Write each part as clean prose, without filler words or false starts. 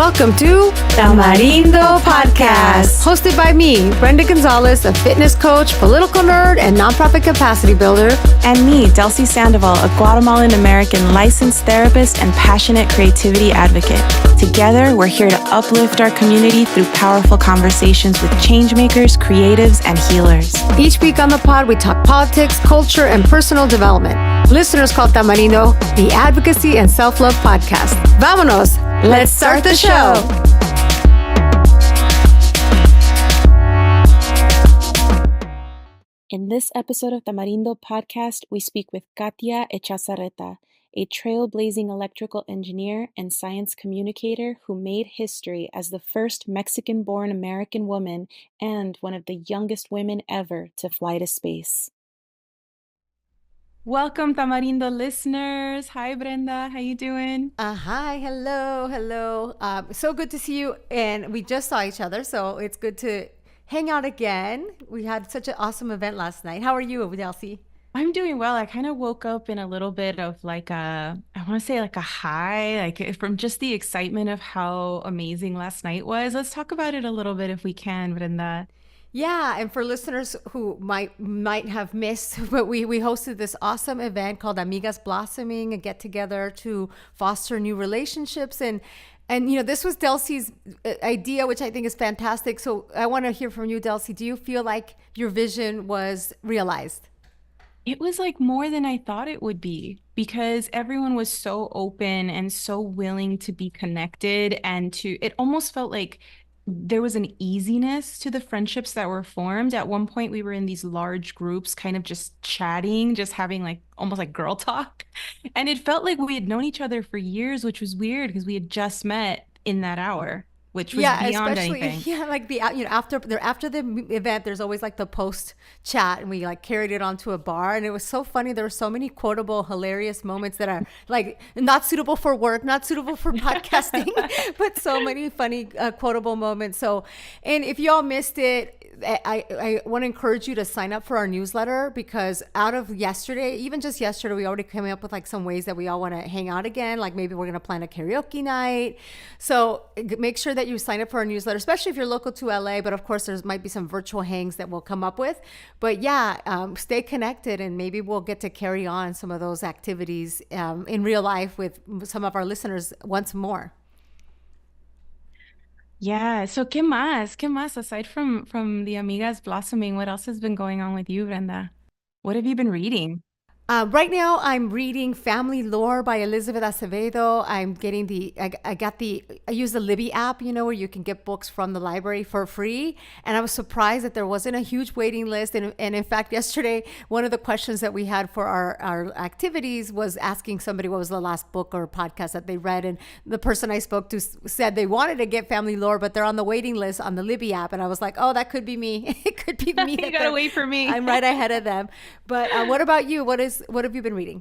Welcome to Tamarindo Podcast. Hosted by me, Brenda Gonzalez, a fitness coach, political nerd, and nonprofit capacity builder. And me, Delsy Sandoval, a Guatemalan-American licensed therapist and passionate creativity advocate. Together, we're here to uplift our community through powerful conversations with changemakers, creatives, and healers. Each week on the pod, we talk politics, culture, and personal development. Listeners call Tamarindo the Advocacy and Self-Love Podcast. Vámonos! Let's start the show! In this episode of Tamarindo Podcast, we speak with Katya Echazarreta, a trailblazing electrical engineer and science communicator who made history as the first Mexican-born American woman and one of the youngest women ever to fly to space. Welcome, Tamarindo listeners. Hi, Brenda. How you doing? Hi. Hello. So good to see you. And we just saw each other, so it's good to hang out again. We had such an awesome event last night. How are you, Delsy? I'm doing well. I kind of woke up in a little bit of like I want to say like a high, like from just the excitement of how amazing last night was. Let's talk about it a little bit if we can, Brenda. Yeah, and for listeners who might have missed, but we hosted this awesome event called Amigas Blossoming, a get together to foster new relationships, and this was Delsy's idea, which I think is fantastic. So I want to hear from you, Delsy. Do you feel like your vision was realized? It was like more than I thought it would be, because everyone was so open and so willing to be connected, and it almost felt like there was an easiness to the friendships that were formed. At one point, we were in these large groups, kind of just chatting, just having like almost like girl talk. And it felt like we had known each other for years, which was weird because we had just met in that hour, which was beyond anything. Yeah, like after the event, there's always like the post chat, and we like carried it onto a bar, and it was so funny. There were so many quotable, hilarious moments that are like not suitable for work, not suitable for podcasting, but so many funny quotable moments. So, and if y'all missed it, I want to encourage you to sign up for our newsletter, because out of yesterday, even just yesterday, we already came up with like some ways that we all want to hang out again. Like maybe we're going to plan a karaoke night. So make sure that you sign up for our newsletter, especially if you're local to LA. But of course, there might be some virtual hangs that we'll come up with. But yeah, stay connected, and maybe we'll get to carry on some of those activities in real life with some of our listeners once more. Yeah. So, ¿qué más? ¿Qué más? Aside from the Amigas Blossoming, what else has been going on with you, Brenda? What have you been reading? Right now, I'm reading Family Lore by Elizabeth Acevedo. I'm getting I use the Libby app, where you can get books from the library for free. And I was surprised that there wasn't a huge waiting list. And in fact, yesterday, one of the questions that we had for our activities was asking somebody what was the last book or podcast that they read. And the person I spoke to said they wanted to get Family Lore, but they're on the waiting list on the Libby app. And I was like, oh, that could be me. It could be me. You gotta wait for me. I'm right ahead of them. But what about you? What have you been reading?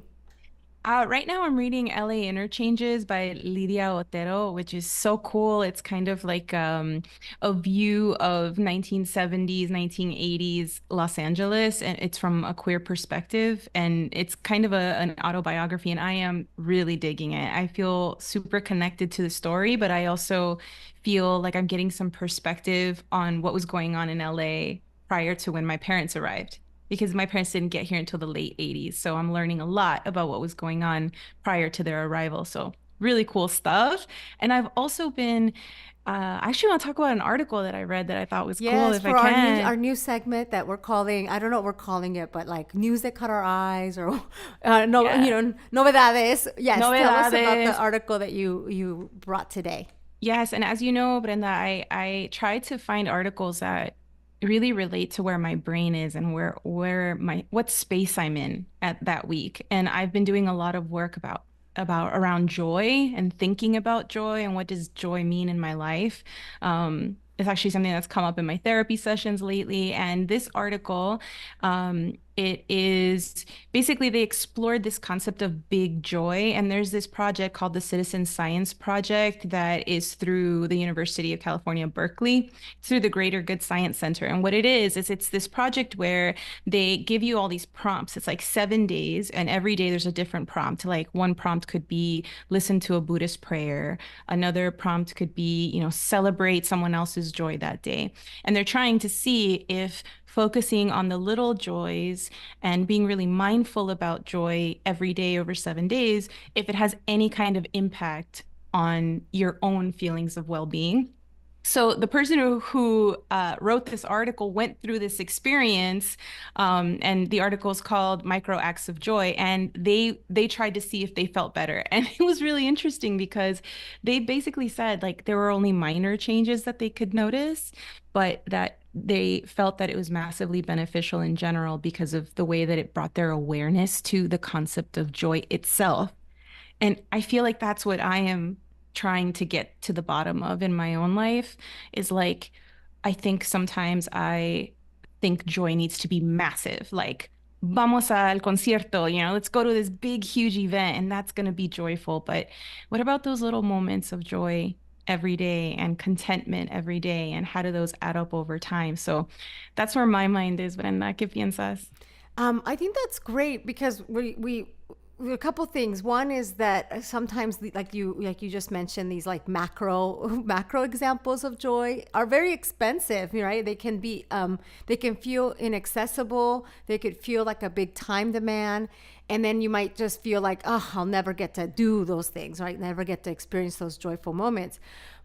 Right now I'm reading LA Interchanges by Lidia Otero, which is so cool. It's kind of like a view of 1970s, 1980s Los Angeles, and it's from a queer perspective, and it's kind of an autobiography, and I am really digging it. I feel super connected to the story, but I also feel like I'm getting some perspective on what was going on in LA prior to when my parents arrived, because my parents didn't get here until the late 80s. So I'm learning a lot about what was going on prior to their arrival. So really cool stuff. And I've also been, I actually want to talk about an article that I read that I thought was cool, if I can. Our new segment that we're calling, I don't know what we're calling it, but like news that caught our eyes, or novedades. Yes, tell us about the article that you brought today. Yes, and as you know, Brenda, I try to find articles that really relate to where my brain is and what space I'm in at that week. And I've been doing a lot of work about around joy and thinking about joy and what does joy mean in my life. It's actually something that's come up in my therapy sessions lately. And this article It is basically they explored this concept of big joy. And there's this project called the Citizen Science Project that is through the University of California, Berkeley, through the Greater Good Science Center. And what it is it's this project where they give you all these prompts. It's like 7 days, and every day there's a different prompt. Like one prompt could be listen to a Buddhist prayer. Another prompt could be, celebrate someone else's joy that day. And they're trying to see if focusing on the little joys and being really mindful about joy every day over 7 days, if it has any kind of impact on your own feelings of well-being. So the person who wrote this article went through this experience, and the article is called Micro Acts of Joy, and they tried to see if they felt better. And it was really interesting because they basically said like there were only minor changes that they could notice, but that they felt that it was massively beneficial in general because of the way that it brought their awareness to the concept of joy itself. And I feel like that's what I am trying to get to the bottom of in my own life is like, I think sometimes I think joy needs to be massive. Like, vamos al concierto, let's go to this big, huge event and that's going to be joyful. But what about those little moments of joy every day and contentment every day? And how do those add up over time? So that's where my mind is, Brenda. ¿Qué piensas? I think that's great because we a couple things. One is that sometimes, like you just mentioned, these like macro examples of joy are very expensive, right? They can be, they can feel inaccessible. They could feel like a big time demand, and then you might just feel like, oh, I'll never get to do those things, right? Never get to experience those joyful moments.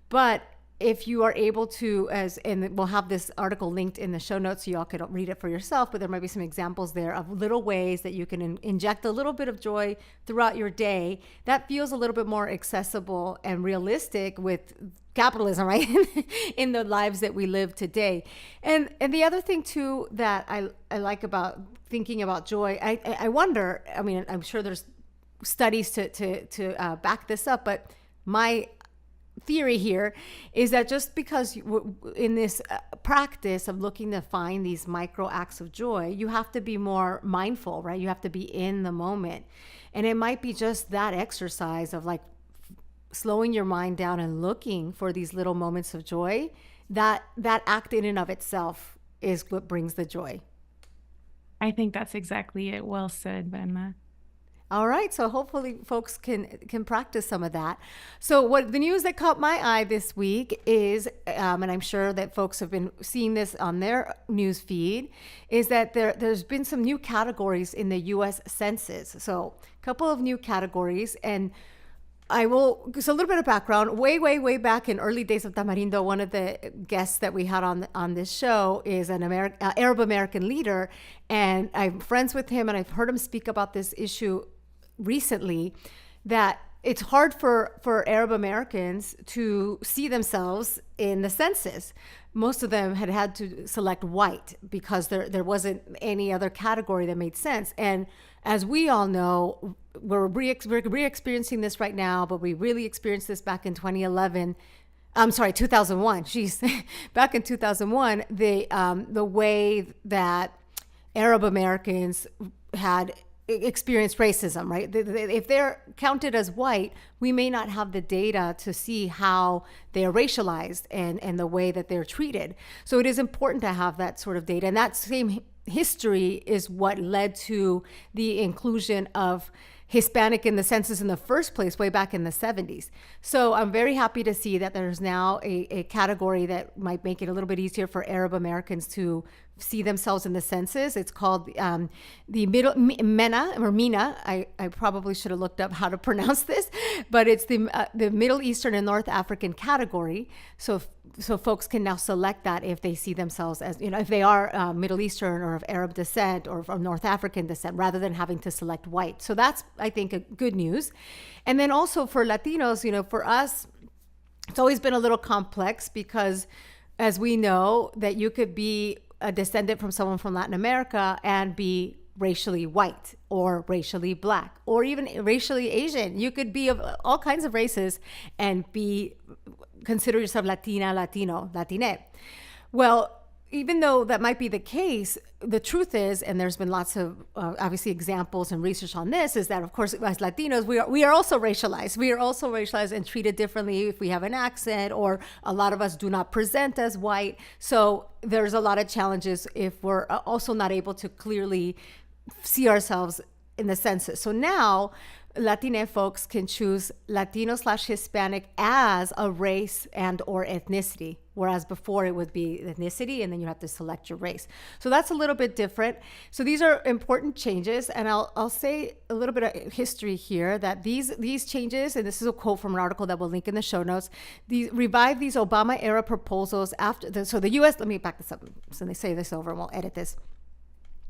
But if you are able to, and we'll have this article linked in the show notes so y'all could read it for yourself, but there might be some examples there of little ways that you can inject a little bit of joy throughout your day that feels a little bit more accessible and realistic with capitalism, right? In the lives that we live today. And the other thing too that I like about thinking about joy, I wonder, I mean, I'm sure there's studies to back this up, but my theory here is that just because in this practice of looking to find these micro acts of joy, you have to be more mindful, right? You have to be in the moment. And it might be just that exercise of like slowing your mind down and looking for these little moments of joy. That act in and of itself is what brings the joy. I think that's exactly it. Well said, Brenda. All right, so hopefully folks can practice some of that. So what the news that caught my eye this week is, and I'm sure that folks have been seeing this on their news feed, is that there's been some new categories in the U.S. Census. So a couple of new categories, and so a little bit of background. Way back in early days of Tamarindo, one of the guests that we had on this show is an Arab American leader, and I'm friends with him, and I've heard him speak about this issue recently, that it's hard for Arab Americans to see themselves in the census. Most of them had to select white because there wasn't any other category that made sense. And as we all know, we're re-experiencing this right now, but we really experienced this back in 2011. I'm sorry, 2001. Jeez, back in 2001, the way that Arab Americans had experienced racism, right? If they're counted as white, we may not have the data to see how they are racialized and the way that they're treated. So it is important to have that sort of data. And that same history is what led to the inclusion of Hispanic in the census in the first place, way back in the 70s. So I'm very happy to see that there's now a category that might make it a little bit easier for Arab Americans to see themselves in the census. It's called the MENA. I probably should have looked up how to pronounce this, but it's the Middle Eastern and North African category. So folks can now select that if they see themselves as, if they are Middle Eastern or of Arab descent or from North African descent, rather than having to select white. So that's, I think, a good news. And then also for Latinos, for us, it's always been a little complex because, as we know, that you could be a descendant from someone from Latin America and be racially white or racially black or even racially Asian. You could be of all kinds of races and consider yourself Latina, Latino, Latine. Well, even though that might be the case, the truth is, and there's been lots of obviously examples and research on this, is that of course as Latinos we are also racialized. We are also racialized and treated differently if we have an accent, or a lot of us do not present as white. So there's a lot of challenges if we're also not able to clearly see ourselves in the census. So now Latina folks can choose Latino/Hispanic as a race and or ethnicity, whereas before it would be ethnicity and then you have to select your race. So that's a little bit different. So these are important changes, and I'll say a little bit of history here that these changes, and this is a quote from an article that we'll link in the show notes, revive these Obama era proposals after the US, let me back this up so they say this over and we'll edit this.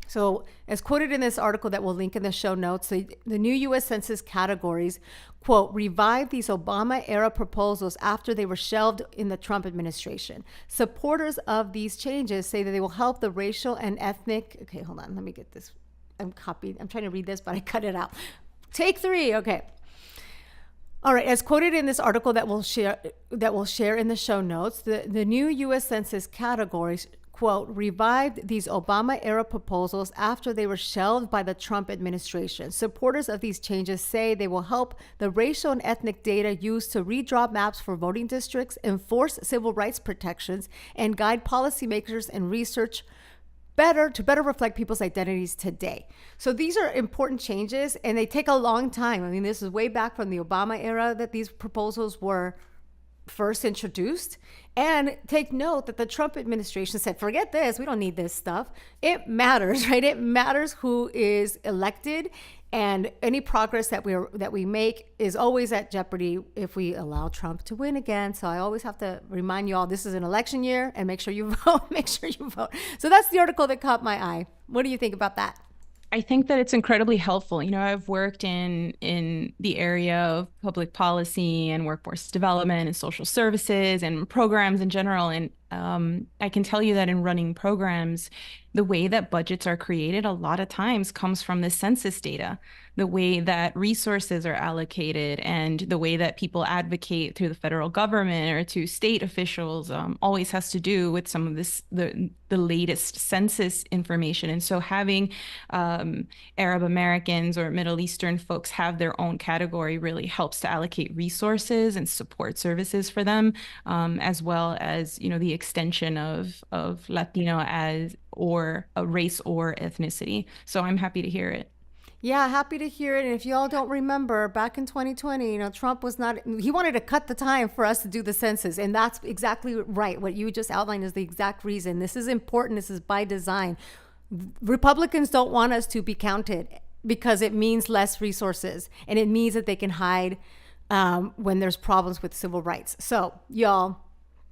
So as quoted in this article that we'll link in the show notes, the new U.S. Census categories, quote, revive these Obama-era proposals after they were shelved in the Trump administration. Supporters of these changes say that they will help the racial and ethnic... Okay, hold on. Let me get this. I'm trying to read this, but I cut it out. Take 3. Okay. All right, as quoted in this article that we'll share in the show notes, the new U.S. Census categories, quote, revived these Obama-era proposals after they were shelved by the Trump administration. Supporters of these changes say they will help the racial and ethnic data used to redraw maps for voting districts, enforce civil rights protections, and guide policymakers and research to better reflect people's identities today. So these are important changes, and they take a long time. I mean, this is way back from the Obama era that these proposals were first introduced. And take note that the Trump administration said, forget this, we don't need this stuff. It matters, right? It matters who is elected, and any progress that we make is always at jeopardy if we allow Trump to win again. So I always have to remind you all, this is an election year, and make sure you vote, make sure you vote. So that's the article that caught my eye. What do you think about that? I think that it's incredibly helpful. You know, I've worked in the area of public policy and workforce development and social services and programs in general. And I can tell you that in running programs, the way that budgets are created a lot of times comes from the census data. The way that resources are allocated and the way that people advocate through the federal government or to state officials always has to do with some of the latest census information. And so having Arab Americans or Middle Eastern folks have their own category really helps to allocate resources and support services for them, as well as, you know, the extension of Latino as or a race or ethnicity. So I'm happy to hear it. Yeah, happy to hear it. And if y'all don't remember, back in 2020, you know, Trump he wanted to cut the time for us to do the census. And that's exactly right. What you just outlined is the exact reason. This is important. This is by design. Republicans don't want us to be counted because it means less resources, and it means that they can hide when there's problems with civil rights. So y'all,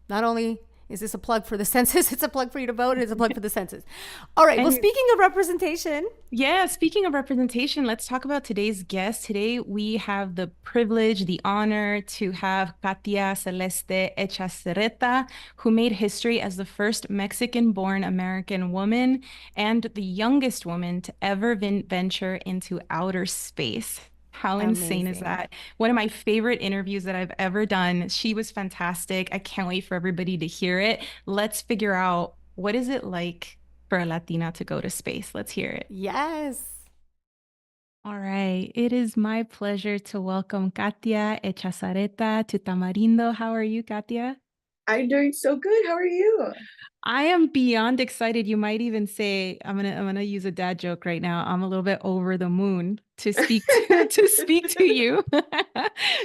not only is this a plug for the census, it's a plug for you to vote, and it's a plug for the census. All right. Well, speaking of representation. Yeah, speaking of representation, let's talk about today's guest. Today, we have the privilege, the honor to have Katya Celeste Echazarreta, who made history as the first Mexican-born American woman and the youngest woman to ever venture into outer space. How insane is that? One of my favorite interviews that I've ever done. She was fantastic. I can't wait for everybody to hear it. Let's figure out, what is it like for a Latina to go to space? Let's hear it. Yes. All right. It is my pleasure to welcome Katya Echazarreta to Tamarindo. How are you, Katya? I'm doing so good. How are you? I am beyond excited. You might even say, I'm gonna use a dad joke right now. I'm a little bit over the moon to speak to you.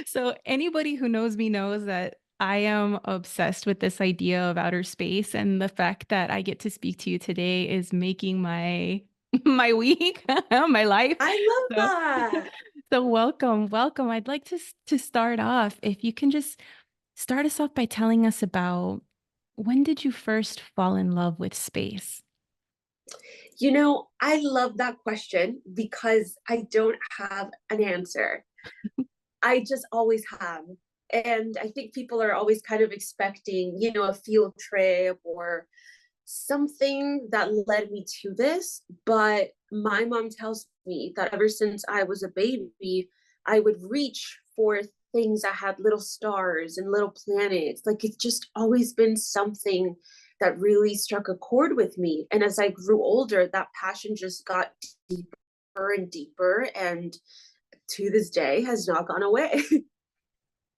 So anybody who knows me knows that I am obsessed with this idea of outer space, and the fact that I get to speak to you today is making my week, my life. I love that. So welcome. I'd like to start off, if you can just start us off by telling us about, when did you first fall in love with space? You know, I love that question because I don't have an answer. I just always have. And I think people are always kind of expecting, you know, a field trip or something that led me to this. But my mom tells me that ever since I was a baby, I would reach for things that had little stars and little planets. Like, it's just always been something that really struck a chord with me. And as I grew older, that passion just got deeper and deeper, and to this day has not gone away.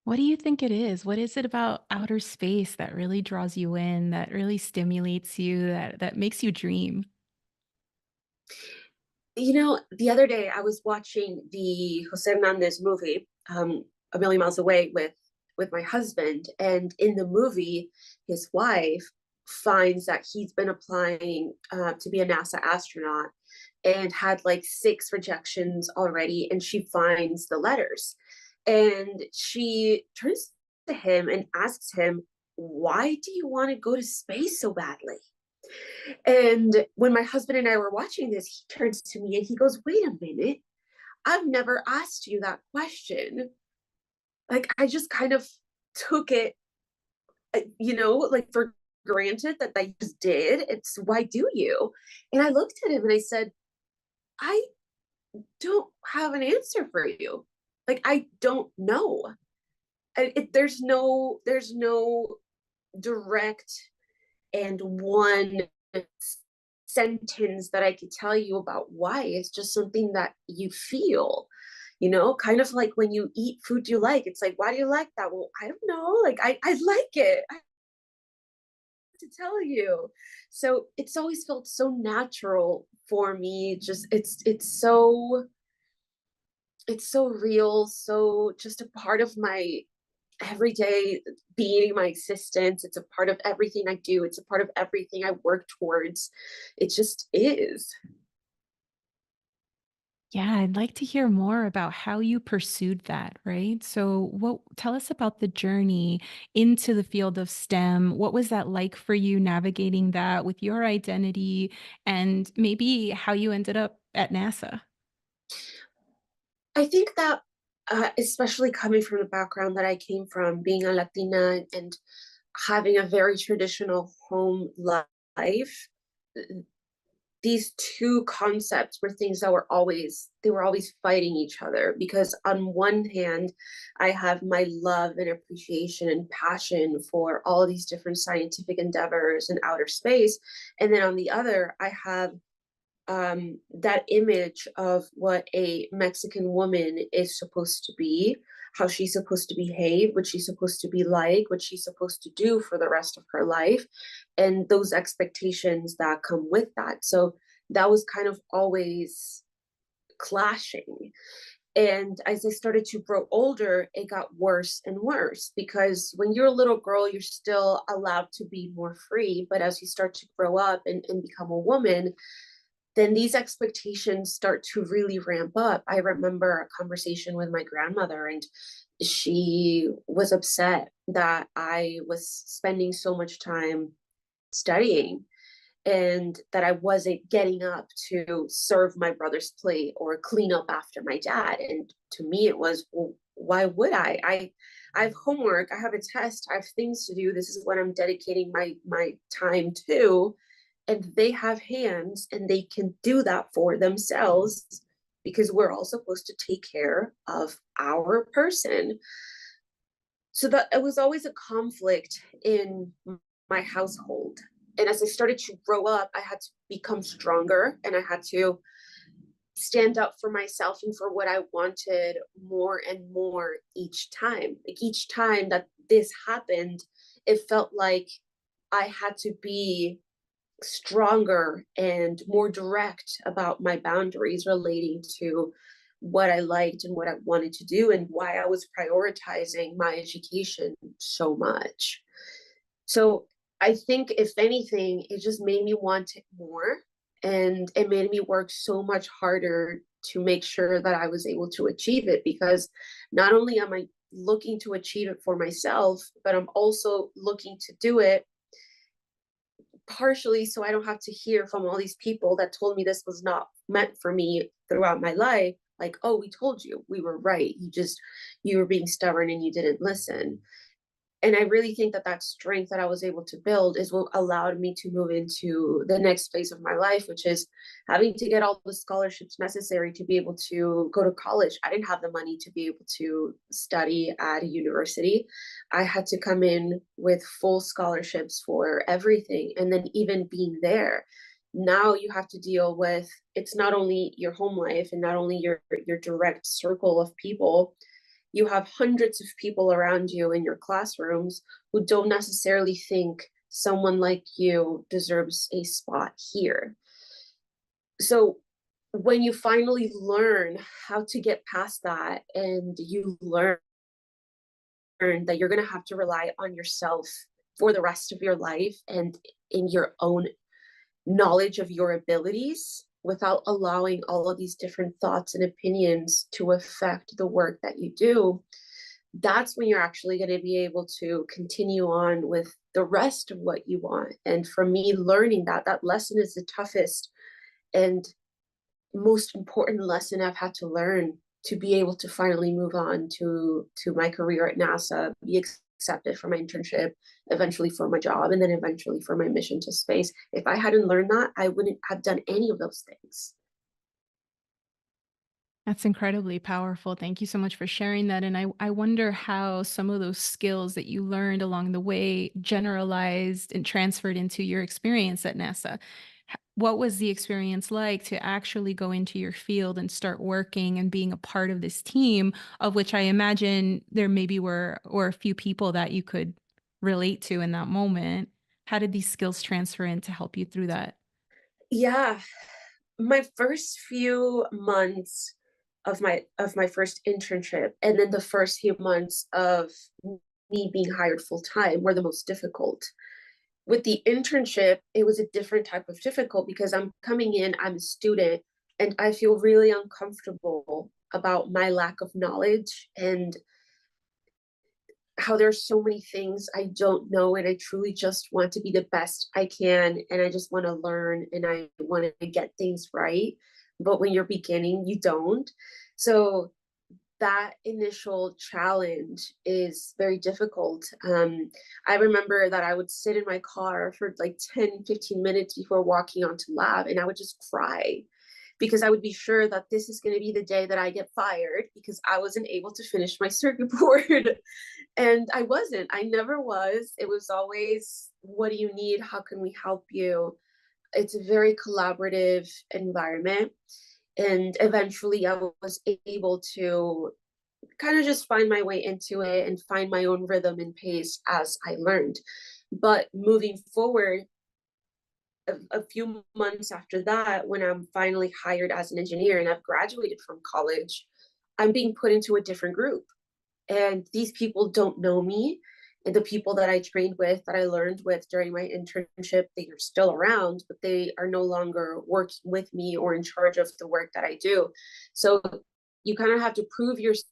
What do you think it is? What is it about outer space that really draws you in, that really stimulates you, that makes you dream? You know, the other day I was watching the Jose Hernandez movie, A Million Miles Away, with my husband, and in the movie, his wife finds that he's been applying to be a NASA astronaut and had like 6 rejections already, and she finds the letters, and she turns to him and asks him, "Why do you want to go to space so badly?" And when my husband and I were watching this, he turns to me and he goes, "Wait a minute. I've never asked you that question." Like, I just kind of took it, like for granted that I just did. It's, why do you? And I looked at him and I said, "I don't have an answer for you. Like, I don't know. There's no direct and one sentence that I could tell you about why. It's just something that you feel, kind of like when you eat food you like. It's like, why do you like that? Well, I don't know. Like, I like it. I have to tell you. So it's always felt so natural for me. Just it's so real, so just a part of my everyday being, my existence. It's a part of everything I do. It's a part of everything I work towards. It just is. Yeah, I'd like to hear more about how you pursued that, right? So, tell us about the journey into the field of STEM. What was that like for you navigating that with your identity and maybe how you ended up at NASA? I think that, especially coming from the background that I came from, being a Latina and having a very traditional home life, these two concepts were things that were always fighting each other, because on one hand I have my love and appreciation and passion for all these different scientific endeavors and outer space, and then on the other I have that image of what a Mexican woman is supposed to be, how she's supposed to behave, what she's supposed to be like, what she's supposed to do for the rest of her life, and those expectations that come with that. So that was kind of always clashing. And as I started to grow older, it got worse and worse, because when you're a little girl, you're still allowed to be more free. But as you start to grow up and become a woman, then these expectations start to really ramp up. I remember a conversation with my grandmother, and she was upset that I was spending so much time studying and that I wasn't getting up to serve my brother's plate or clean up after my dad. And to me, it was, well, why would I? I have homework, I have a test, I have things to do. This is what I'm dedicating my time to. And they have hands and they can do that for themselves, because we're all supposed to take care of our person. So that it was always a conflict in my household. And as I started to grow up, I had to become stronger, and I had to stand up for myself and for what I wanted more and more each time. Like, each time that this happened, it felt like I had to be stronger and more direct about my boundaries relating to what I liked and what I wanted to do, and why I was prioritizing my education so much. So I think, if anything, it just made me want it more, and it made me work so much harder to make sure that I was able to achieve it, because not only am I looking to achieve it for myself, but I'm also looking to do it partially so I don't have to hear from all these people that told me this was not meant for me throughout my life. Like, "Oh, we told you, we were right. You were being stubborn and you didn't listen." And I really think that that strength that I was able to build is what allowed me to move into the next phase of my life, which is having to get all the scholarships necessary to be able to go to college. I didn't have the money to be able to study at a university. I had to come in with full scholarships for everything. And then even being there, now you have to deal with, it's not only your home life and not only your direct circle of people, you have hundreds of people around you in your classrooms who don't necessarily think someone like you deserves a spot here. So when you finally learn how to get past that, and you learn that you're going to have to rely on yourself for the rest of your life and in your own knowledge of your abilities, without allowing all of these different thoughts and opinions to affect the work that you do, that's when you're actually going to be able to continue on with the rest of what you want. And for me, learning that lesson is the toughest and most important lesson I've had to learn to be able to finally move on to my career at NASA, be accepted for my internship, eventually for my job, and then eventually for my mission to space. If I hadn't learned that, I wouldn't have done any of those things. That's incredibly powerful. Thank you so much for sharing that. And I wonder how some of those skills that you learned along the way generalized and transferred into your experience at NASA. What was the experience like to actually go into your field and start working and being a part of this team, of which I imagine there maybe were or a few people that you could relate to in that moment? How did these skills transfer in to help you through that? Yeah, my first few months of my first internship, and then the first few months of me being hired full time, were the most difficult. With the internship, it was a different type of difficult because I'm coming in, I'm a student, and I feel really uncomfortable about my lack of knowledge and how there's so many things I don't know, and I truly just want to be the best I can, and I just want to learn and I want to get things right. But when you're beginning, you don't. So that initial challenge is very difficult. I remember that I would sit in my car for like 10-15 minutes before walking onto lab, and I would just cry because I would be sure that this is going to be the day that I get fired because I wasn't able to finish my circuit board. And I wasn't. I never was. It was always, what do you need? How can we help you? It's a very collaborative environment. And eventually I was able to kind of just find my way into it and find my own rhythm and pace as I learned. But moving forward, a few months after that, when I'm finally hired as an engineer and I've graduated from college, I'm being put into a different group. And these people don't know me. And the people that I trained with, that I learned with during my internship, they are still around, but they are no longer working with me or in charge of the work that I do. So you kind of have to prove yourself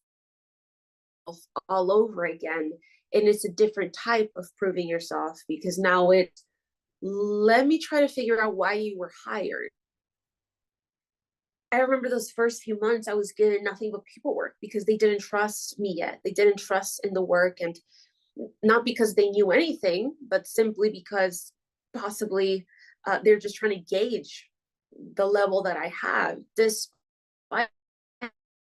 all over again. And it's a different type of proving yourself, because now it's, let me try to figure out why you were hired. I remember those first few months, I was getting nothing but people work because they didn't trust me yet. They didn't trust in the work, and not because they knew anything, but simply because possibly they're just trying to gauge the level that I have, despite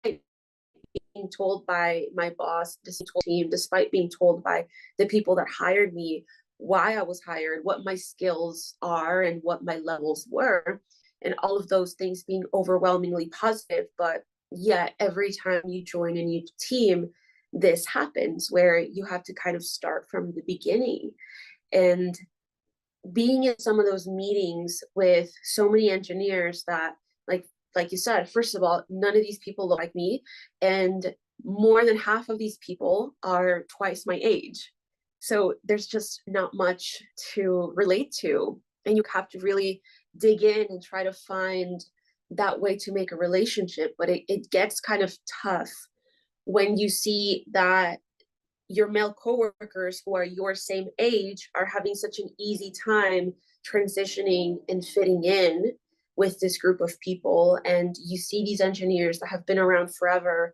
being told by my boss, despite being told by the people that hired me why I was hired, what my skills are, and what my levels were, and all of those things being overwhelmingly positive. But yet, every time you join a new team, this happens where you have to kind of start from the beginning. And being in some of those meetings with so many engineers that, like you said, first of all, none of these people look like me, and more than half of these people are twice my age. So there's just not much to relate to, and you have to really dig in and try to find that way to make a relationship. But it gets kind of tough when you see that your male coworkers who are your same age are having such an easy time transitioning and fitting in with this group of people. And you see these engineers that have been around forever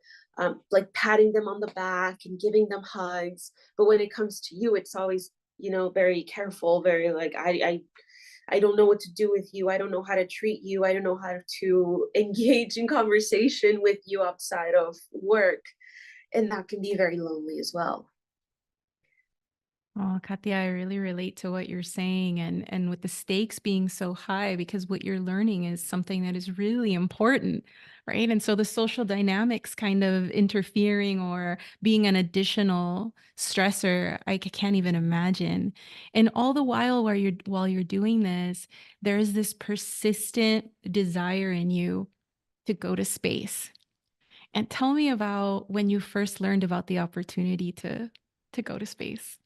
like patting them on the back and giving them hugs. But when it comes to you, it's always, very careful, very like, I don't know what to do with you. I don't know how to treat you. I don't know how to engage in conversation with you outside of work. And that can be very lonely as well. Oh, Katya, I really relate to what you're saying, and with the stakes being so high, because what you're learning is something that is really important, right? And so the social dynamics kind of interfering or being an additional stressor, can't even imagine. And all the while while you're doing this, there is this persistent desire in you to go to space. And tell me about when you first learned about the opportunity to go to space.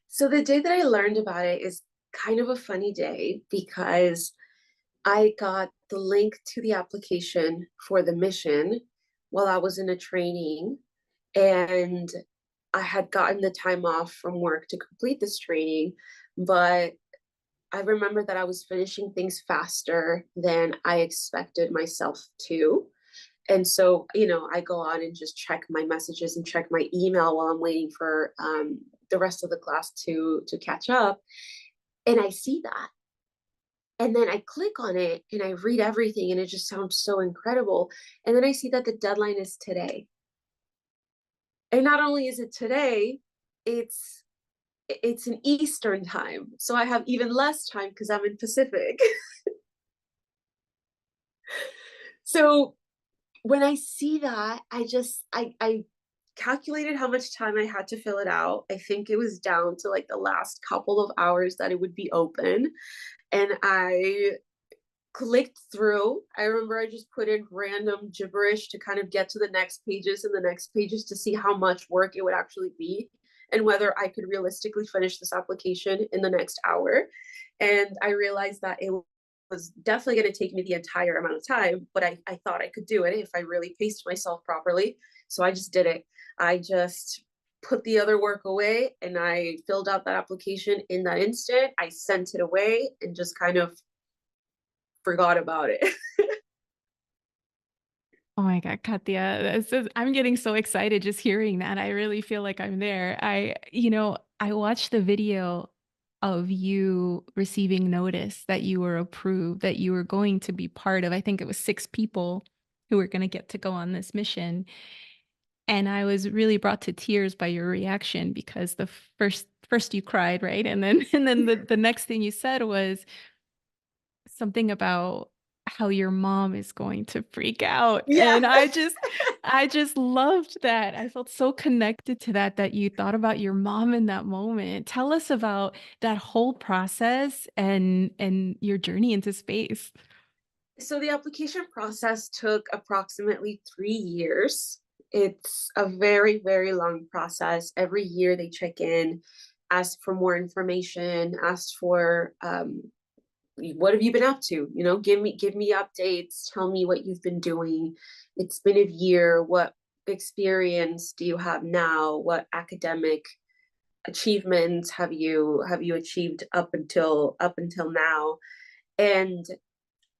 So the day that I learned about it is kind of a funny day because I got the link to the application for the mission while I was in a training, and I had gotten the time off from work to complete this training, but I remember that I was finishing things faster than I expected myself to. And so, I go on and just check my messages and check my email while I'm waiting for the rest of the class to catch up. And I see that. And then I click on it and I read everything and it just sounds so incredible. And then I see that the deadline is today. And not only is it today, it's in Eastern time. So I have even less time because I'm in Pacific. So when I see that, I calculated how much time I had to fill it out. I think it was down to like the last couple of hours that it would be open. And I clicked through. I remember I just put in random gibberish to kind of get to the next pages and the next pages to see how much work it would actually be and whether I could realistically finish this application in the next hour. And I realized that it was definitely going to take me the entire amount of time, but I thought I could do it if I really paced myself properly. So I just did it. I just put the other work away and I filled out that application in that instant. I sent it away and just kind of forgot about it. Oh my God, Katya, I'm getting so excited just hearing that. I really feel like I'm there. I watched the video of you receiving notice that you were approved, that you were going to be part of, I think it was 6 people who were going to get to go on this mission. And I was really brought to tears by your reaction because the first you cried, right? And then the next thing you said was something about how your mom is going to freak out. Yeah. And I just loved that. I felt so connected to that you thought about your mom in that moment. Tell us about that whole process and your journey into space. So the application process took approximately 3 years. It's a very, very long process. Every year they check in, ask for more information, ask for what have you been up to? Give me updates, tell me what you've been doing. It's been a year. What experience do you have now? What academic achievements have you achieved up until now? And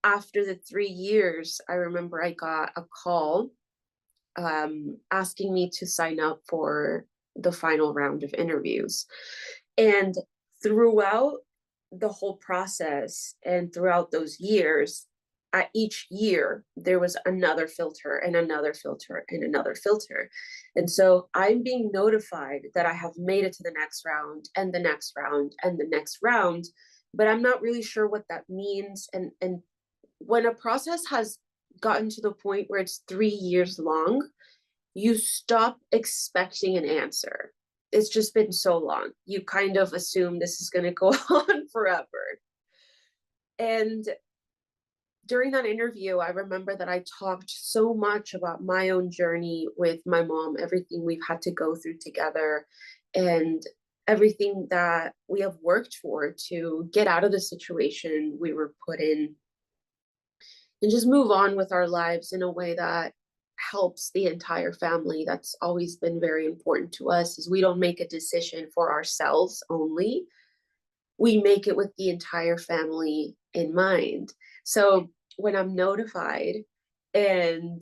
after the 3 years, I remember I got a call asking me to sign up for the final round of interviews. And throughout the whole process and throughout those years, at each year, there was another filter and another filter and another filter. And so I'm being notified that I have made it to the next round and the next round and the next round, but I'm not really sure what that means. And when a process has gotten to the point where it's 3 years long, you stop expecting an answer. It's just been so long. You kind of assume this is going to go on forever. And during that interview, I remember that I talked so much about my own journey with my mom, everything we've had to go through together, and everything that we have worked for to get out of the situation we were put in and just move on with our lives in a way that helps the entire family. That's always been very important to us, is we don't make a decision for ourselves only. We make it with the entire family in mind. So when I'm notified and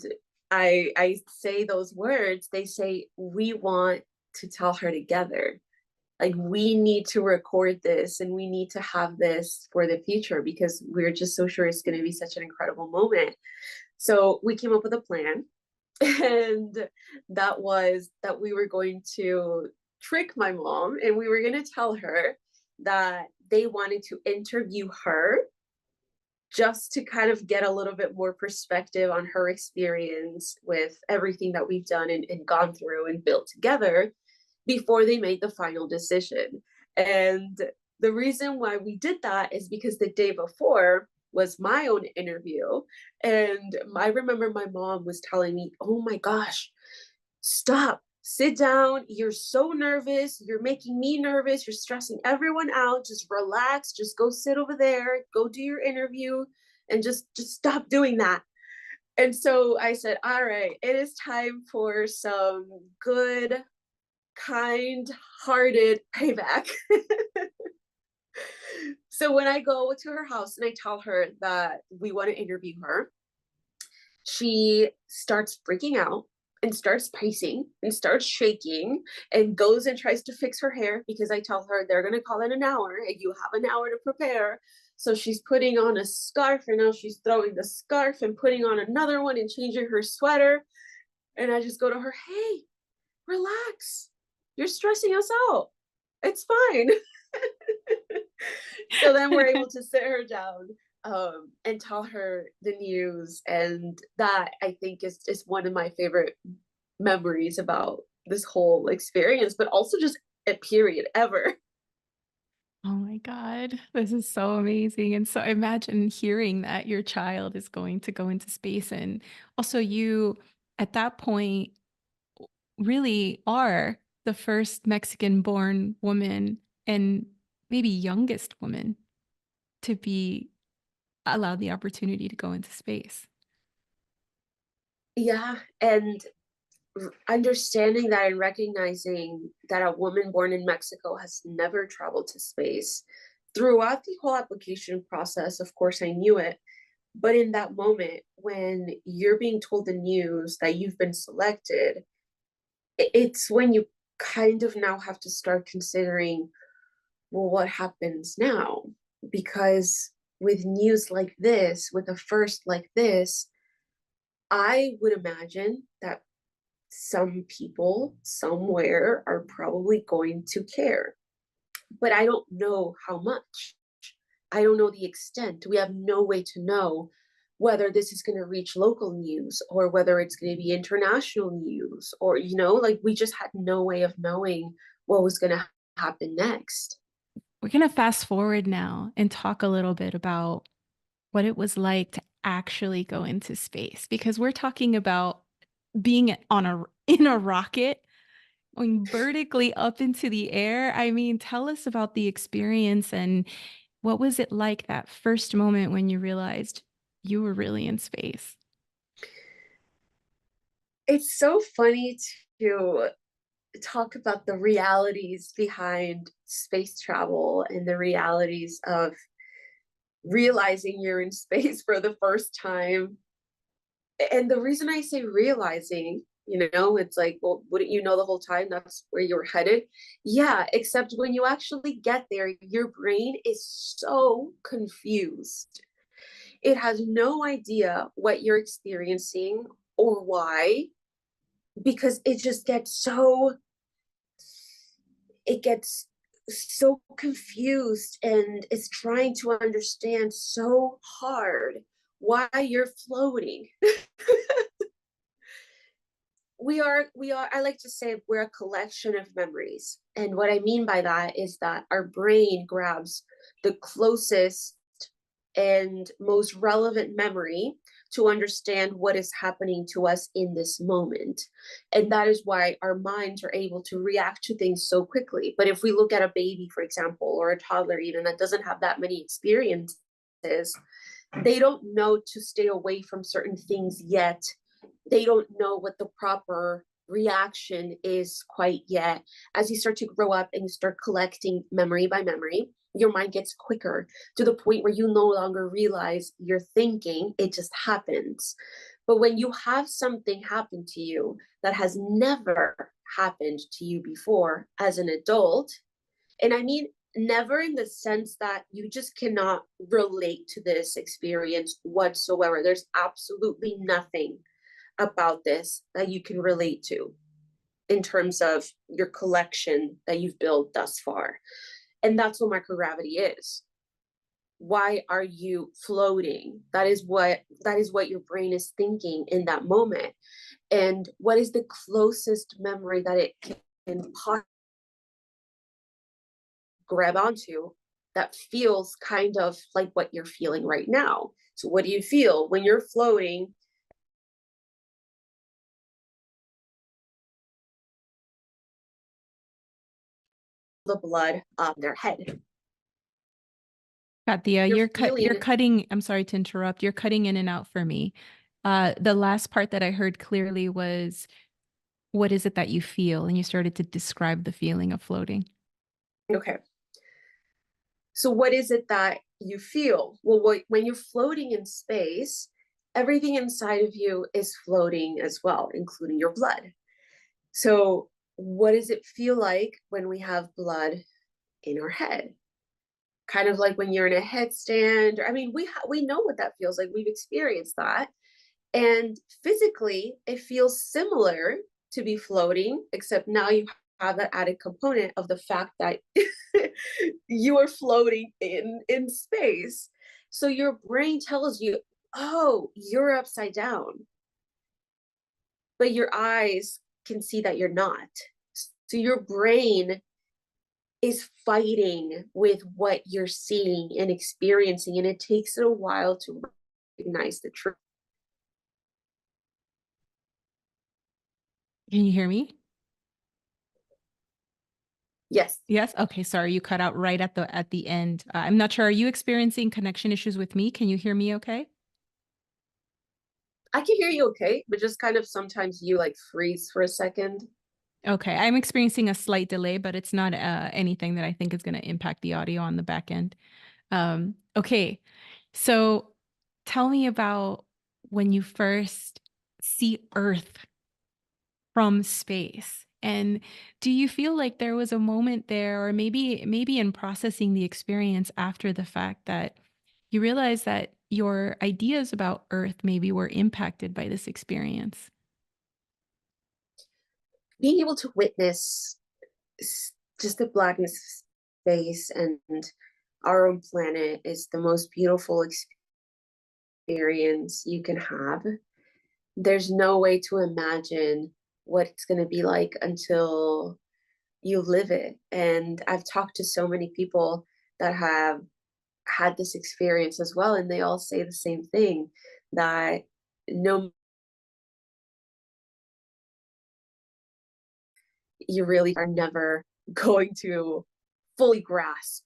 I say those words, they say, we want to tell her together. Like, we need to record this and we need to have this for the future because we're just so sure it's going to be such an incredible moment. So we came up with a plan, and that was that we were going to trick my mom and we were going to tell her that they wanted to interview her just to kind of get a little bit more perspective on her experience with everything that we've done and gone through and built together before they made the final decision. And the reason why we did that is because the day before was my own interview. And I remember my mom was telling me, oh my gosh, stop, sit down. You're so nervous. You're making me nervous. You're stressing everyone out. Just relax. Just go sit over there. Go do your interview and just stop doing that. And so I said, all right, it is time for some good, kind-hearted payback. So when I go to her house and I tell her that we want to interview her, she starts freaking out and starts pacing and starts shaking and goes and tries to fix her hair because I tell her they're going to call in an hour and you have an hour to prepare. So she's putting on a scarf and now she's throwing the scarf and putting on another one and changing her sweater. And I just go to her, hey, relax. You're stressing us out. It's fine. So then we're able to sit her down and tell her the news. And that, I think, is one of my favorite memories about this whole experience, but also just a period ever. Oh my God, this is so amazing. And so imagine hearing that your child is going to go into space. And also, you at that point really are the first Mexican born woman and maybe youngest woman to be allowed the opportunity to go into space. Yeah. And understanding that and recognizing that a woman born in Mexico has never traveled to space. Throughout the whole application process, of course, I knew it. But in that moment, when you're being told the news that you've been selected, it's when you kind of now have to start considering, well, what happens now? Because with news like this, with a first like this, I would imagine that some people somewhere are probably going to care, but I don't know how much. I don't know the extent. We have no way to know whether this is going to reach local news or whether it's going to be international news, or, like, we just had no way of knowing what was going to happen next. We're going to fast forward now and talk a little bit about what it was like to actually go into space, because we're talking about being in a rocket going vertically up into the air. I mean, tell us about the experience and what was it like that first moment when you realized you were really in space? It's so funny to talk about the realities behind space travel and the realities of realizing you're in space for the first time. And the reason I say realizing, it's like, well, wouldn't you know the whole time that's where you're headed? Yeah, except when you actually get there, your brain is so confused. It has no idea what you're experiencing or why, because it gets so confused and is trying to understand so hard why you're floating. I like to say we're a collection of memories. And what I mean by that is that our brain grabs the closest and most relevant memory to understand what is happening to us in this moment. And that is why our minds are able to react to things so quickly. But if we look at a baby, for example, or a toddler even that doesn't have that many experiences, they don't know to stay away from certain things yet. They don't know what the proper reaction is quite yet. As you start to grow up and you start collecting memory by memory, your mind gets quicker to the point where you no longer realize you're thinking, it just happens. But when you have something happen to you that has never happened to you before as an adult, and I mean, never in the sense that you just cannot relate to this experience whatsoever. There's absolutely nothing about this that you can relate to in terms of your collection that you've built thus far. And that's what microgravity is. Why are you floating? That is what your brain is thinking in that moment. And what is the closest memory that it can possibly grab onto that feels kind of like what you're feeling right now? So what do you feel when you're floating? The blood on their head. Katya, You're you're feeling cutting, I'm sorry to interrupt. You're cutting in and out for me. The last part that I heard clearly was, what is it that you feel? And you started to describe the feeling of floating. okay. So what is it that you feel? Well, when you're floating in space, everything inside of you is floating as well, including your blood. So what does it feel like when we have blood in our head? Kind of like when you're in a headstand. I mean, we know what that feels like. We've experienced that. And physically, it feels similar to be floating, except now you have that added component of the fact that you are floating in space. So your brain tells you, oh, you're upside down. But your eyes can see that you're not. So your brain is fighting with what you're seeing and experiencing, and it takes it a while to recognize the truth. Can you hear me? Yes. Yes. Okay. Sorry, you cut out right at the end. I'm not sure. Are you experiencing connection issues with me? Can you hear me okay? I can hear you okay, but just kind of sometimes you like freeze for a second. Okay. I'm experiencing a slight delay, but it's not anything that I think is going to impact the audio on the back end. Okay. So tell me about when you first see Earth from space. And do you feel like there was a moment there, or maybe in processing the experience after the fact, that you realize that your ideas about Earth maybe were impacted by this experience? Being able to witness just the blackness of space and our own planet is the most beautiful experience you can have. There's no way to imagine what it's going to be like until you live it. And I've talked to so many people that have had this experience as well, and they all say the same thing, that no, you really are never going to fully grasp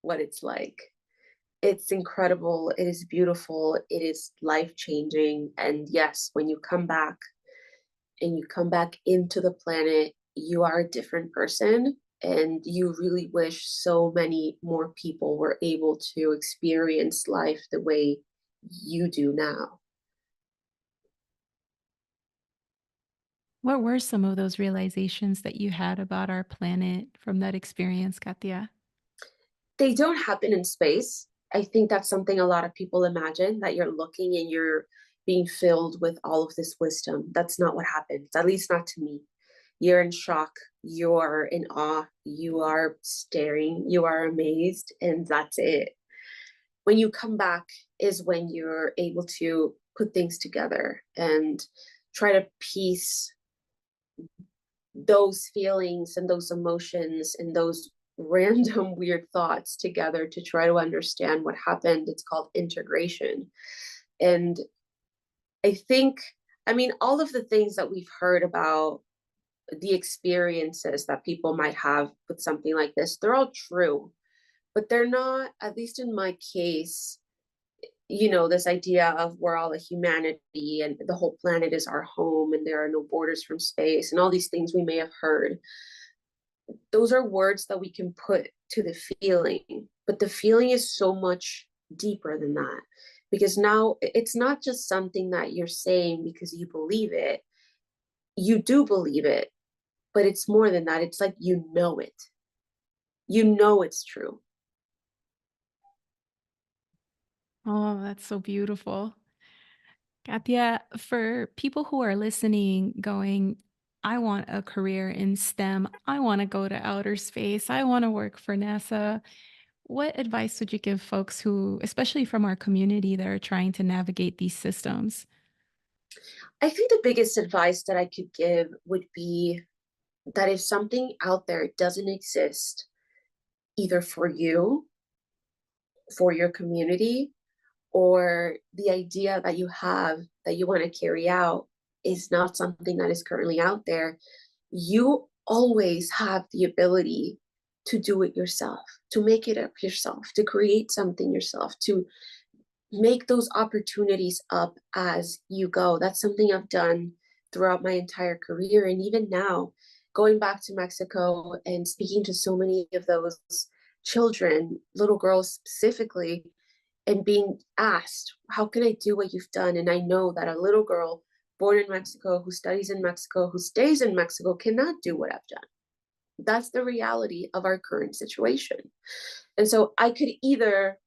what it's like. It's incredible. It is beautiful. It is life-changing. And yes, when you come back and you come back into the planet, you are a different person. And you really wish so many more people were able to experience life the way you do now. What were some of those realizations that you had about our planet from that experience, Katya? They don't happen in space. I think that's something a lot of people imagine, that you're looking and you're being filled with all of this wisdom. That's not what happens, at least not to me. You're in shock, you're in awe, you are staring, you are amazed, and that's it. When you come back is when you're able to put things together and try to piece those feelings and those emotions and those random weird thoughts together to try to understand what happened. It's called integration. And I think, I mean, all of the things that we've heard about the experiences that people might have with something like this, they're all true, but they're not, at least in my case, you know, this idea of we're all a humanity and the whole planet is our home and there are no borders from space and all these things we may have heard. Those are words that we can put to the feeling, but the feeling is so much deeper than that, because now it's not just something that you're saying because you believe it. You do believe it, but it's more than that. It's like, you know it. You know it's true. Oh, that's so beautiful. Katya, for people who are listening, going, I want a career in STEM, I want to go to outer space, I want to work for NASA, what advice would you give folks who, especially from our community, that are trying to navigate these systems? I think the biggest advice that I could give would be that if something out there doesn't exist, either for you, for your community, or the idea that you have that you want to carry out is not something that is currently out there, you always have the ability to do it yourself, to make it up yourself, to create something yourself, to make those opportunities up as you go. That's something I've done throughout my entire career. And even now, going back to Mexico and speaking to so many of those children, little girls specifically, and being asked, how can I do what you've done? And I know that a little girl born in Mexico, who studies in Mexico, who stays in Mexico, cannot do what I've done. That's the reality of our current situation. And so I could either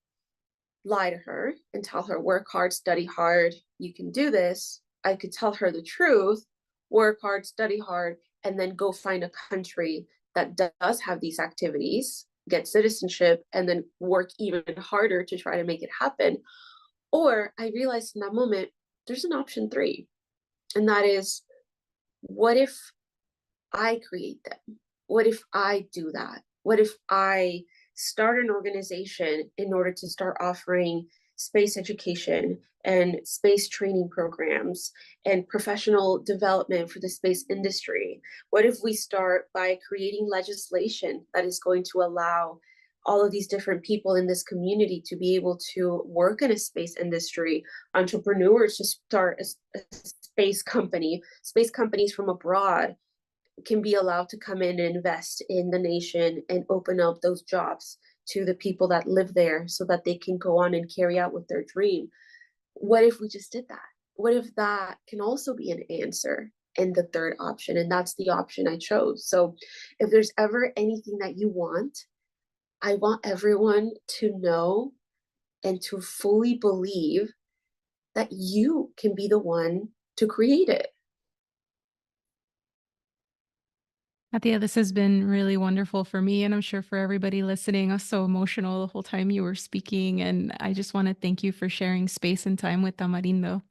lie to her and tell her, work hard, study hard, you can do this. I could tell her the truth, work hard, study hard, and then go find a country that does have these activities, get citizenship, and then work even harder to try to make it happen. Or I realized in that moment, there's an option 3. And that is, what if I create them? What if I do that? What if I start an organization in order to start offering space education and space training programs and professional development for the space industry? What if we start by creating legislation that is going to allow all of these different people in this community to be able to work in a space industry, entrepreneurs to start a space company, space companies from abroad can be allowed to come in and invest in the nation and open up those jobs to the people that live there so that they can go on and carry out with their dream. What if we just did that? What if that can also be an answer in the third option? And that's the option I chose. So if there's ever anything that you want, I want everyone to know and to fully believe that you can be the one to create it. Katya, this has been really wonderful for me, and I'm sure for everybody listening. I was so emotional the whole time you were speaking, and I just want to thank you for sharing space and time with Tamarindo.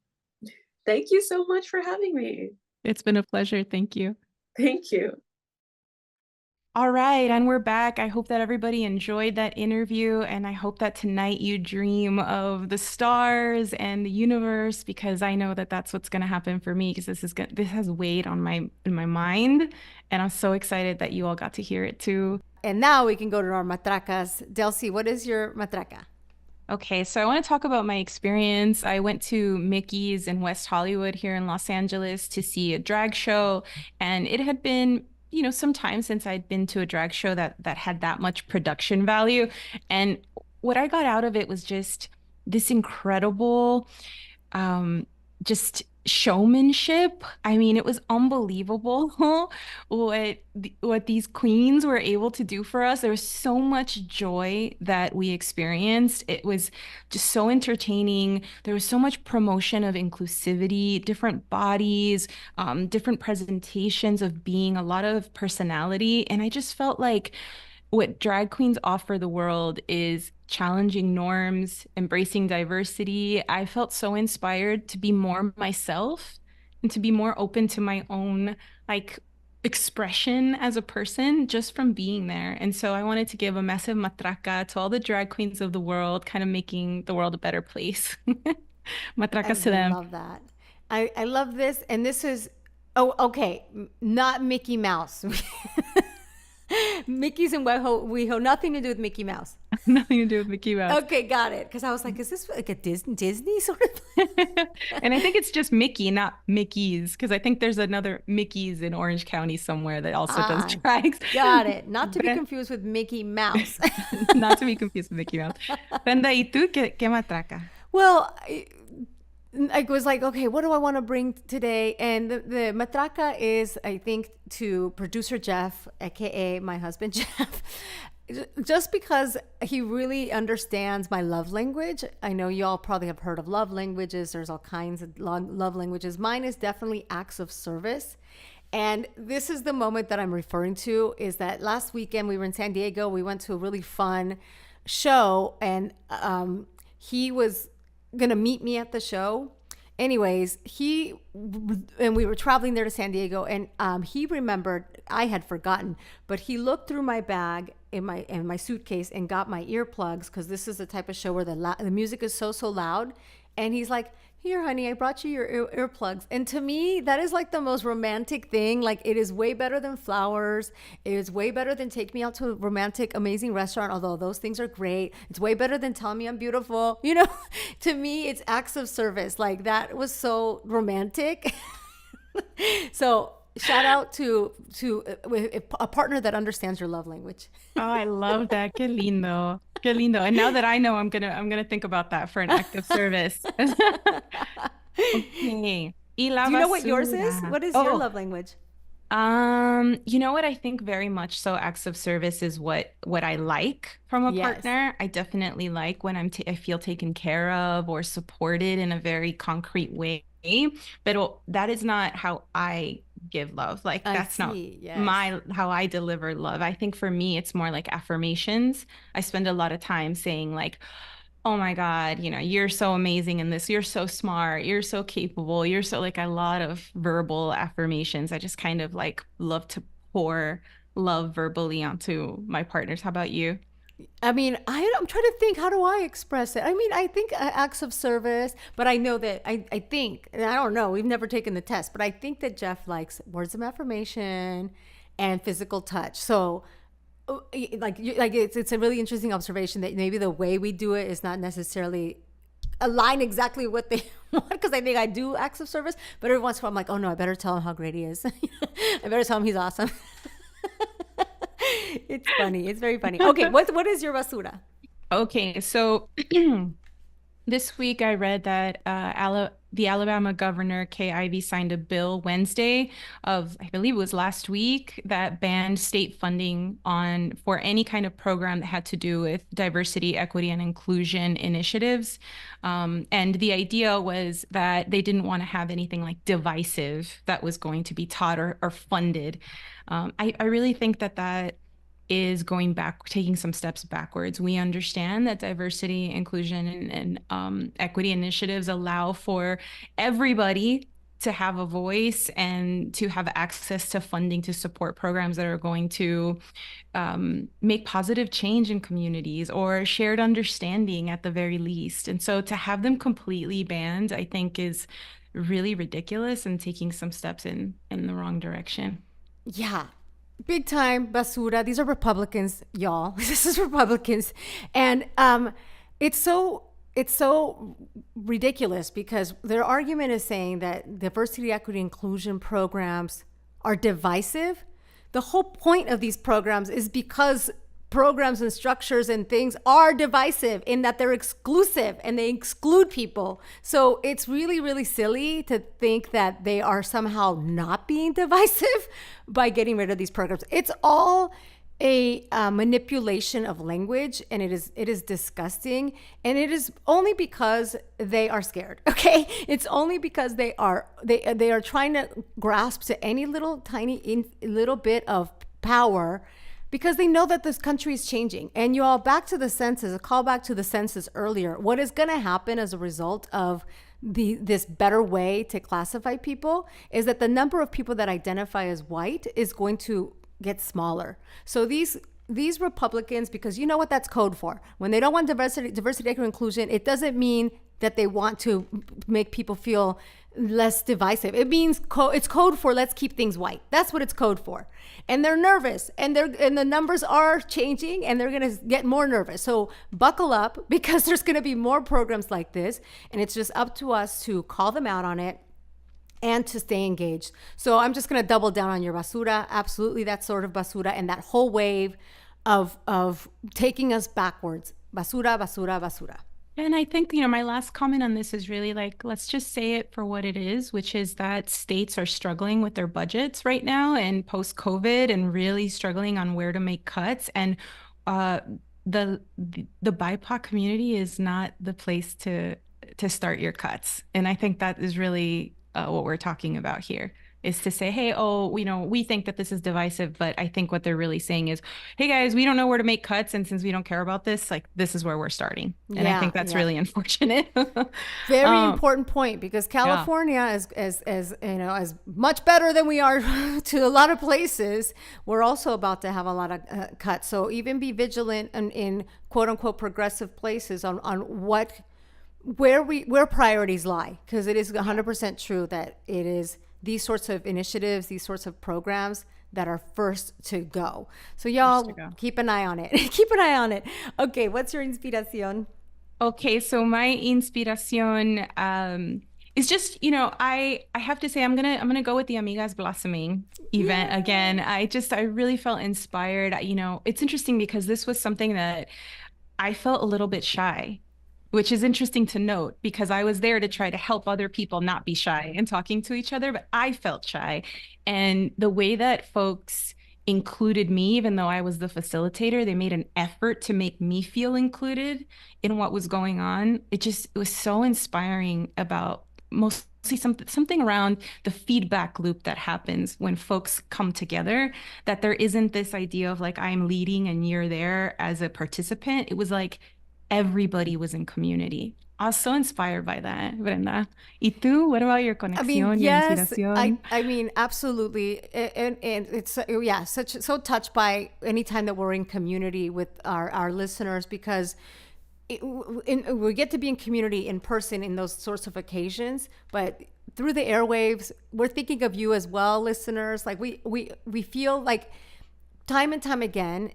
Thank you so much for having me. It's been a pleasure. Thank you. Thank you. All right, and we're back. I hope that everybody enjoyed that interview, and I hope that tonight you dream of the stars and the universe, because I know that that's what's going to happen for me, because this has weighed on my mind, and I'm so excited that you all got to hear it too. And now we can go to our matracas. Delsy, what is your matraca? Okay, so I want to talk about my experience. I went to Mickey's in West Hollywood here in Los Angeles to see a drag show, and it had been some time since I'd been to a drag show that had that much production value. And what I got out of it was just this incredible, just showmanship. I mean, it was unbelievable what these queens were able to do for us. There was so much joy that we experienced. It was just so entertaining. There was so much promotion of inclusivity, different bodies, different presentations of being, a lot of personality. And I just felt like what drag queens offer the world is challenging norms, embracing diversity. I felt so inspired to be more myself and to be more open to my own expression as a person just from being there. And so I wanted to give a massive matraca to all the drag queens of the world, kind of making the world a better place. Matracas to them. I love that. I love this. And this is, okay, not Mickey Mouse. Mickey's and WeHo, nothing to do with Mickey Mouse. Nothing to do with Mickey Mouse. Okay, got it. Because I was like, is this like a Disney sort of And I think it's just Mickey, not Mickey's, because I think there's another Mickey's in Orange County somewhere that also does tracks. Got it. Not to be Bre- confused with Mickey Mouse. Not to be confused with Mickey Mouse. Brenda, ¿y tú qué matraca? Well, I was like, okay, what do I want to bring today? And the matraca is, I think, to producer Jeff, aka my husband Jeff, just because he really understands my love language. I know you all probably have heard of love languages. There's all kinds of love languages. Mine is definitely acts of service. And this is the moment that I'm referring to, is that last weekend we were in San Diego. We went to a really fun show, and he was going to meet me at the show. Anyways, we were traveling there to San Diego, and he remembered, I had forgotten, but he looked through my bag in my suitcase and got my earplugs, because this is the type of show where the music is so loud. And he's like, here, honey, I brought you your earplugs. And to me, that is like the most romantic thing. Like, it is way better than flowers. It is way better than take me out to a romantic, amazing restaurant, although those things are great. It's way better than telling me I'm beautiful. You know, to me, it's acts of service. Like, that was so romantic. So shout out to a partner that understands your love language. Oh, I love that. Qué lindo. Qué lindo. And now that I know, I'm gonna think about that for an act of service. Okay. Y la Do you know what yours is? basura. What is your love language? You know what? I think very much so acts of service is what I like from a Yes. partner. I definitely like when I feel taken care of or supported in a very concrete way. But that is not how I give love. Like, I that's not see, yes. how I deliver love. I think for me, it's more like affirmations. I spend a lot of time saying like, oh my God, you're so amazing in this. You're so smart. You're so capable. You're so, like, a lot of verbal affirmations. I just kind of like love to pour love verbally onto my partners. How about you? I mean, I'm trying to think, how do I express it? I mean, I think acts of service, but I know that I think, and I don't know, we've never taken the test, but I think that Jeff likes words of affirmation and physical touch. So, it's a really interesting observation that maybe the way we do it is not necessarily align exactly what they want, because I think I do acts of service, but every once in a while I'm like, oh no, I better tell him how great he is. I better tell him he's awesome. It's funny. It's very funny. Okay, what is your basura? Okay, so this week I read that the Alabama governor, Kay Ivey, signed a bill Wednesday I believe it was last week, that banned state funding for any kind of program that had to do with diversity, equity, and inclusion initiatives. And the idea was that they didn't want to have anything like divisive that was going to be taught or funded. I really think that is taking some steps backwards. We understand that diversity, inclusion, and equity initiatives allow for everybody to have a voice and to have access to funding to support programs that are going to make positive change in communities or shared understanding at the very least. And so to have them completely banned, I think, is really ridiculous and taking some steps in the wrong direction. Yeah. Big time basura. These are Republicans, y'all. This is Republicans. And it's so ridiculous, because their argument is saying that diversity, equity, inclusion programs are divisive. The whole point of these programs is because programs and structures and things are divisive in that they're exclusive and they exclude people. So it's really, really silly to think that they are somehow not being divisive by getting rid of these programs. It's all a manipulation of language, and it is disgusting, and it is only because they are scared. Okay, it's only because they are trying to grasp to any little tiny little bit of power, because they know that this country is changing. And you all, back to the census, a call back to the census earlier, what is going to happen as a result of this better way to classify people is that the number of people that identify as white is going to get smaller. So these Republicans, because you know what that's code for. When they don't want diversity, equity, inclusion, it doesn't mean that they want to make people feel less divisive. It means it's code for let's keep things white. That's what it's code for. And they're nervous, and the numbers are changing, and they're going to get more nervous. So buckle up, because there's going to be more programs like this, and it's just up to us to call them out on it and to stay engaged. So I'm just going to double down on your basura. Absolutely, that sort of basura, and that whole wave of taking us backwards. Basura, basura, basura. And I think, my last comment on this is really like, let's just say it for what it is, which is that states are struggling with their budgets right now and post-COVID, and really struggling on where to make cuts. And the BIPOC community is not the place to start your cuts. And I think that is really what we're talking about here, is to say, hey, we think that this is divisive, but I think what they're really saying is, hey guys, we don't know where to make cuts, and since we don't care about this, like, this is where we're starting. And I think that's really unfortunate. Very important point, because California is as much better than we are to a lot of places. We're also about to have a lot of cuts. So even be vigilant in quote unquote progressive places on where priorities lie, because it is 100% true that it is these sorts of initiatives, these sorts of programs that are first to go. So y'all keep an eye on it. Keep an eye on it. Okay, what's your inspiración? Okay, so my inspiración is just, I have to say I'm gonna go with the Amigas Blossoming event again. I really felt inspired. It's interesting because this was something that I felt a little bit shy, which is interesting to note, because I was there to try to help other people not be shy and talking to each other, but I felt shy. And the way that folks included me, even though I was the facilitator, they made an effort to make me feel included in what was going on. It was so inspiring about mostly something around the feedback loop that happens when folks come together, that there isn't this idea of like, I'm leading and you're there as a participant. It was like, everybody was in community. I was so inspired by that, Brenda. ¿Y tú? What about your conexión? Yes, I mean, absolutely. And it's, so touched by any time that we're in community with our listeners, because we get to be in community in person in those sorts of occasions, but through the airwaves, we're thinking of you as well, listeners. Like we feel like time and time again,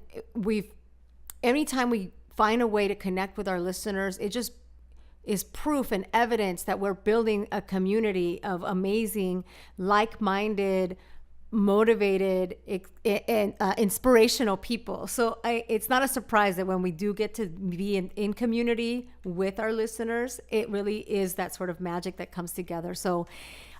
anytime we find a way to connect with our listeners, it just is proof and evidence that we're building a community of amazing, like-minded, motivated, and inspirational people. So it's not a surprise that when we do get to be in community with our listeners, it really is that sort of magic that comes together. So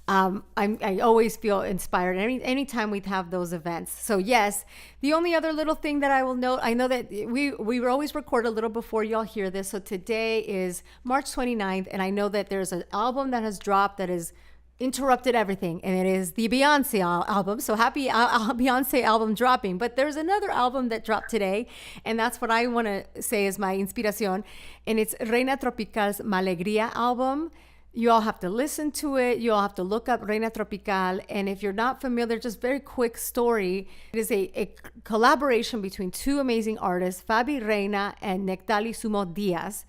I always feel inspired anytime we have those events. So yes, the only other little thing that I will note, I know that we always record a little before y'all hear this. So today is March 29th, and I know that there's an album that has dropped that has interrupted everything, and it is the Beyonce album. So happy Beyonce album dropping. But there's another album that dropped today, and that's what I want to say is my inspiración, and it's Reina Tropical's Malegría album. You all have to listen to it. You all have to look up Reina Tropical. And if you're not familiar, just very quick story. It is a collaboration between two amazing artists, Fabi Reina and Nectali Sumo Diaz.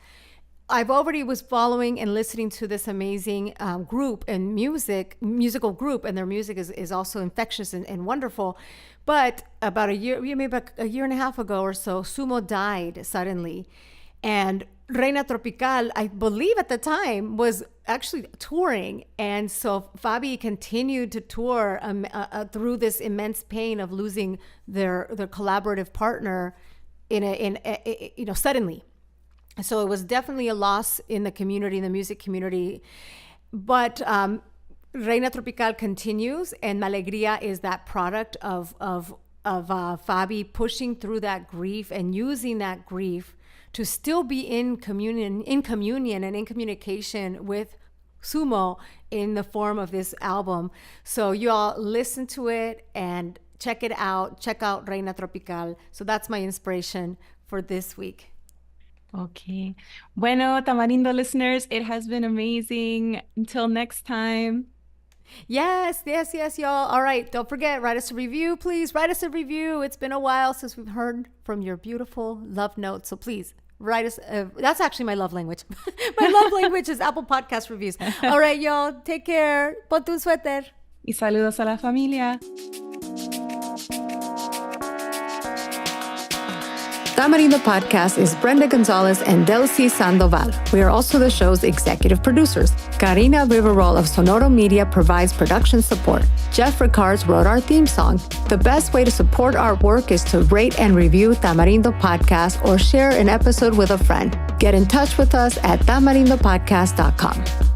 I've already was following and listening to this amazing group and musical group, and their music is also infectious and wonderful. But about maybe a year and a half ago or so, Sumo died suddenly. And Reina Tropical, I believe at the time, was actually touring. And so Fabi continued to tour through this immense pain of losing their collaborative partner suddenly. So it was definitely a loss in the community, in the music community. But Reina Tropical continues, and Malegría is that product of Fabi pushing through that grief and using that grief to still be in communion and in communication with Sumo in the form of this album. So you all listen to it and check it out. Check out Reina Tropical. So that's my inspiration for this week. Okay. Bueno, Tamarindo listeners, it has been amazing. Until next time. Yes, y'all. All right. Don't forget, write us a review, please. Write us a review. It's been a while since we've heard from your beautiful love notes. So please Write us. That's actually my love language. My love language is Apple Podcast reviews. All right, y'all. Take care. Ponte un suéter. Y saludos a la familia. Tamarindo Podcast is Brenda Gonzalez and Delsy Sandoval. We are also the show's executive producers. Karina Riveroll of Sonoro Media provides production support. Jeff Ricards wrote our theme song. The best way to support our work is to rate and review Tamarindo Podcast or share an episode with a friend. Get in touch with us at tamarindopodcast.com.